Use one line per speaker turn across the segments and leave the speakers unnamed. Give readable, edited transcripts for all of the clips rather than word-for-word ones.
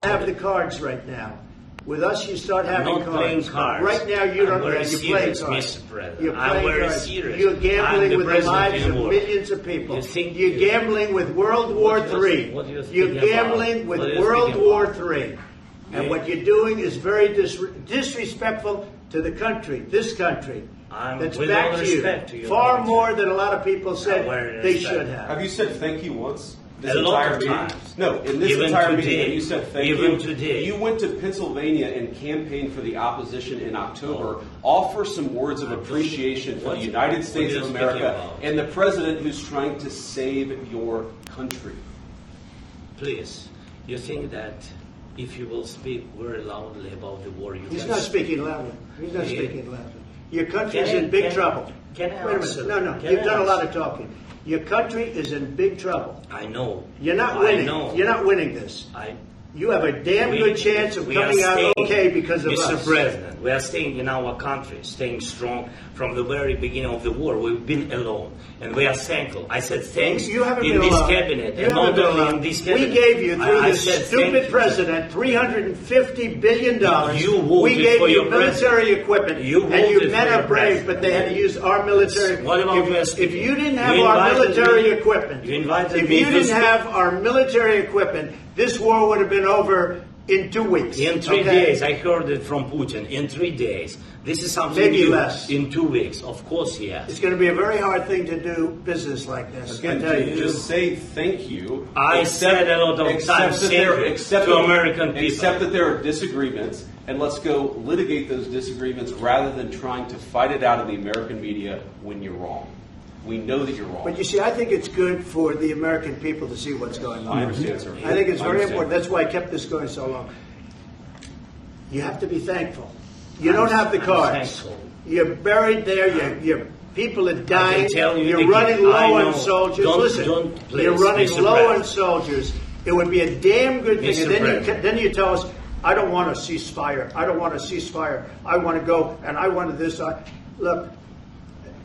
have the cards right now. With us, you start having
not playing cards.
Right now, you don't.
You're
playing
cards. Mr. President.
You're
I'm
playing
very
cards.
serious.
You're gambling with the lives of
world.
millions of people.
You're
gambling with World War III. You're gambling with World War III. And what you're doing is very disrespectful to the country, this country. That's back to you. Far more than a lot of people said they should have.
Have you said thank you once?
A lot of times.
No, in this entire meeting, you said thank you.
Even today.
You went to Pennsylvania and campaigned for the opposition in October. Offer some words of appreciation for the United States of America and the president who's trying to save your country.
Please, you think that if you will speak very loudly about the war,
He's not speaking loudly. He's not speaking loudly. Your country is in big trouble.
Can I
Wait a minute. No. You've done a lot of talking. Your country is in big trouble.
I know.
You're not winning. You're not winning this. You have a damn good chance of coming out okay because of us.
Mr. President, we are staying in our country, staying strong from the very beginning of the war. We've been alone, and we are thankful. I said thanks
you haven't
in
been
this
alone.
cabinet, and not only in this cabinet.
We gave you, through this stupid president, $350 billion.
We
gave
for
you military equipment, and you men are brave, but they had to use our military.
What about
if you didn't have our military equipment, this war would have been over in 2 weeks.
In 3 days. I heard it from Putin. In 3 days. This is something
maybe
new.
Less.
In 2 weeks. Of course, yes.
It's going to be a very hard thing to do business like this.
Again, just say thank you.
I said a lot of times to American people.
Except that there are disagreements, and let's go litigate those disagreements rather than trying to fight it out in the American media when you're wrong. We know that you're wrong.
But you see, I think it's good for the American people to see what's going on.
I understand, sir.
I think it's very important. That's why I kept this going so long. You have to be thankful. You don't have the cards. You're buried there. Your people are dying. You're running low on soldiers. You're running low on soldiers. It would be a damn good thing. And then you tell us, I don't want a ceasefire. I don't want a ceasefire. I want to go, and I want this. Look.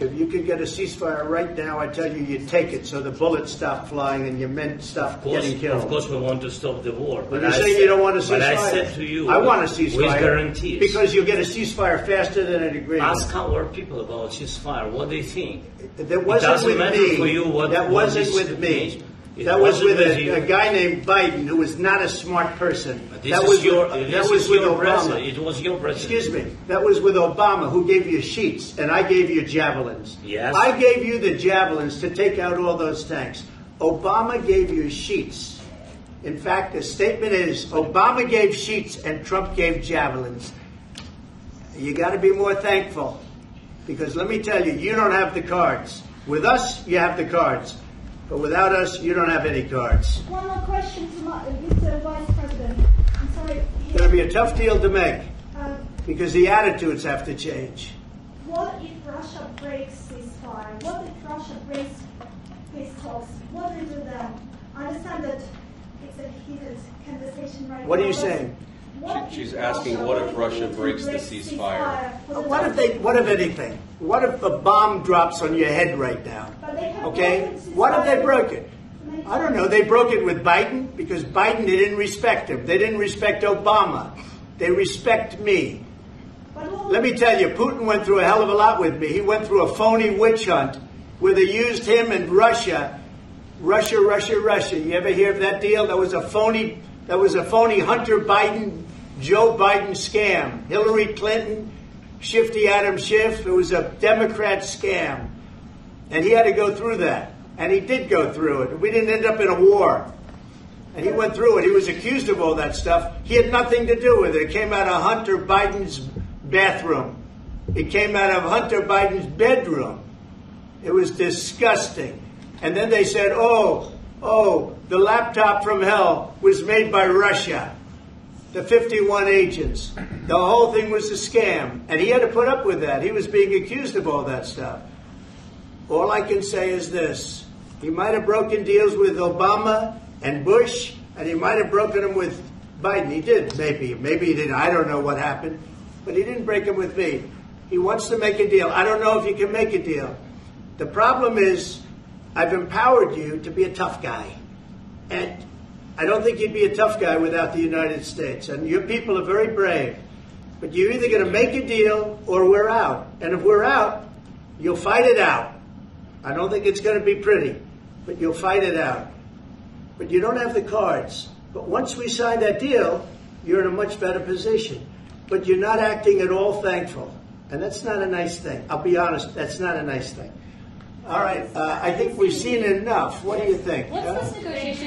If you could get a ceasefire right now, I tell you, you'd take it so the bullets stop flying and your men stop getting killed.
Of course, we want to stop the war.
But you're saying you don't want a ceasefire.
But I said to you,
I want a ceasefire.
With guarantees.
Because you'll get a ceasefire faster than an agreement.
Ask our people about ceasefire, what they think.
That wasn't with me. That wasn't with me. That was with a guy named Biden, who was not a smart person. That was with Obama.
It was your president.
Excuse me. That was with Obama, who gave you sheets, and I gave you javelins.
Yes.
I gave you the javelins to take out all those tanks. Obama gave you sheets. In fact, the statement is, Obama gave sheets and Trump gave javelins. You got to be more thankful, because let me tell you, you don't have the cards. With us, you have the cards. But without us, you don't have any cards.
One more question to Mr. Vice President. I'm sorry.
It's going to be a tough deal to make because the attitudes have to change.
What if Russia breaks ceasefire? What if Russia breaks peace talks? What do we do then? I understand that it's a heated conversation right now.
What are you saying?
She's asking what if Russia breaks the ceasefire?
What if anything? What if a bomb drops on your head right now? Okay? What if they broke it? I don't know. They broke it with Biden because Biden, they didn't respect him. They didn't respect Obama. They respect me. Let me tell you, Putin went through a hell of a lot with me. He went through a phony witch hunt where they used him and Russia. Russia. You ever hear of that deal? That was a phony Hunter Biden, Joe Biden scam. Hillary Clinton, Shifty Adam Schiff. It was a Democrat scam. And he had to go through that. And he did go through it. We didn't end up in a war. And he went through it. He was accused of all that stuff. He had nothing to do with it. It came out of Hunter Biden's bathroom. It came out of Hunter Biden's bedroom. It was disgusting. And then they said, oh, the laptop from hell was made by Russia. The 51 agents. The whole thing was a scam. And he had to put up with that. He was being accused of all that stuff. All I can say is this. He might have broken deals with Obama and Bush, and he might have broken them with Biden. He did, maybe. Maybe he didn't. I don't know what happened. But he didn't break them with me. He wants to make a deal. I don't know if he can make a deal. The problem is I've empowered you to be a tough guy. And I don't think you'd be a tough guy without the United States. And your people are very brave. But you're either going to make a deal or we're out. And if we're out, you'll fight it out. I don't think it's going to be pretty, but you'll fight it out. But you don't have the cards. But once we sign that deal, you're in a much better position. But you're not acting at all thankful. And that's not a nice thing. I'll be honest, that's not a nice thing. All right, I think we've seen enough. What do you think?
What's this negotiation?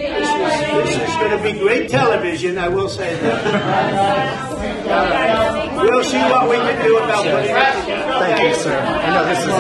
This is going to be great television, I will say that. We'll see what we can do about putting it together.
Thank you, sir. I know this is